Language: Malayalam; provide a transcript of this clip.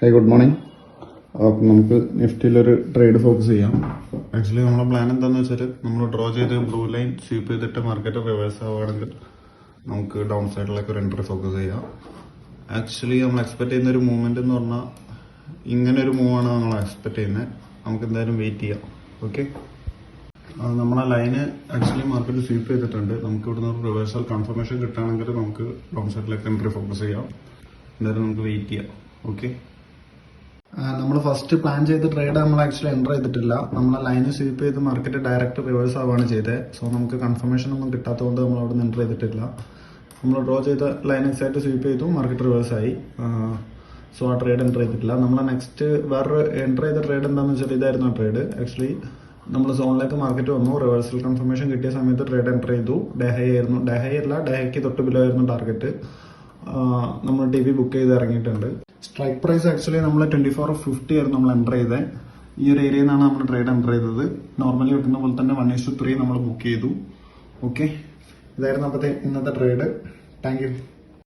Hi good morning. അപ്പം നമുക്ക് നിഫ്റ്റിയിലൊരു ട്രേഡ് ഫോക്കസ് ചെയ്യാം. ആക്ച്വലി നമ്മുടെ പ്ലാൻ എന്താണെന്ന് വെച്ചാൽ നമ്മൾ ഡ്രോ ചെയ്ത് ബ്ലൂ ലൈൻ സ്വീപ്പ് ചെയ്തിട്ട് മാർക്കറ്റ് റിവേഴ്സ് ആവുകയാണെങ്കിൽ നമുക്ക് ഡൗൺ സൈഡിലേക്ക് ഒരു എൻട്രി ഫോക്കസ് ചെയ്യാം. ആക്ച്വലി നമ്മൾ എക്സ്പെക്ട് ചെയ്യുന്ന ഒരു മൂവ്മെന്റ് എന്ന് പറഞ്ഞാൽ ഇങ്ങനെ ഒരു മൂവാണ് നമ്മൾ എക്സ്പെക്ട് ചെയ്യുന്നത്. നമുക്ക് എന്തായാലും വെയിറ്റ് ചെയ്യാം. ഓക്കെ, നമ്മളെ ലൈന് ആക്ച്വലി മാർക്കറ്റ് സ്വീപ്പ് ചെയ്തിട്ടുണ്ട്. നമുക്ക് ഇവിടുന്ന് ഒരു റിവേഴ്സൽ കൺഫർമേഷൻ കിട്ടുകയാണെങ്കിൽ നമുക്ക് ഡൗൺ സൈഡിലേക്ക് എൻട്രി ഫോക്കസ് ചെയ്യാം. എന്തായാലും നമുക്ക് വെയിറ്റ് ചെയ്യാം. ഓക്കെ, നമ്മൾ ഫസ്റ്റ് പ്ലാൻ ചെയ്ത ട്രേഡ് നമ്മൾ ആക്ച്വലി എൻ്റർ ചെയ്തിട്ടില്ല. നമ്മളെ ലൈന് സ്വീപ്പ് ചെയ്ത് മാർക്കറ്റ് ഡയറക്റ്റ് റിവേഴ്സ് ആവുകയാണ് ചെയ്തത്. സോ നമുക്ക് കൺഫർമേഷൻ ഒന്നും കിട്ടാത്തതുകൊണ്ട് നമ്മൾ അവിടെ നിന്ന് എൻ്റർ ചെയ്തിട്ടില്ല. നമ്മൾ ഡ്രോ ചെയ്ത ലൈൻ എക്സാക്ട് സ്വീപ്പ് ചെയ്തു, മാർക്കറ്റ് റിവേഴ്സ് ആയി. സോ ആ ട്രേഡ് എൻ്റർ ചെയ്തിട്ടില്ല. നമ്മൾ നെക്സ്റ്റ് വേറൊരു എൻ്റർ ചെയ്ത ട്രേഡ് എന്താണെന്ന് വെച്ചാൽ ഇതായിരുന്നു ആ ട്രേഡ്. ആക്ച്വലി നമ്മൾ സോണിലേക്ക് മാർക്കറ്റ് വന്നു, റിവേഴ്സൽ കൺഫർമേഷൻ കിട്ടിയ സമയത്ത് ട്രേഡ് എൻ്റർ ചെയ്തു. ഡേ ഹൈ ആയിരുന്നു, ഡേ ഹൈ അല്ല ഡേ ഹൈക്ക് തൊട്ട് ബിലോ ആയിരുന്നു ടാർഗറ്റ്. നമ്മൾ ടി വി ബുക്ക് ചെയ്ത് ഇറങ്ങിയിട്ടുണ്ട്. സ്ട്രൈക്ക് പ്രൈസ് ആക്ച്വലി നമ്മൾ 24.50 ആയിരുന്നു നമ്മൾ എൻ്റർ ചെയ്തത്. ഈ ഒരു ഏരിയയിൽ നിന്നാണ് നമ്മൾ ട്രേഡ് എൻ്റർ ചെയ്തത്. നോർമലി വെക്കുന്ന പോലെ തന്നെ 1:3 നമ്മൾ ബുക്ക് ചെയ്തു. ഓക്കെ, ഇതായിരുന്നു അപ്പോഴത്തെ ഇന്നത്തെ ട്രേഡ്. Thank you.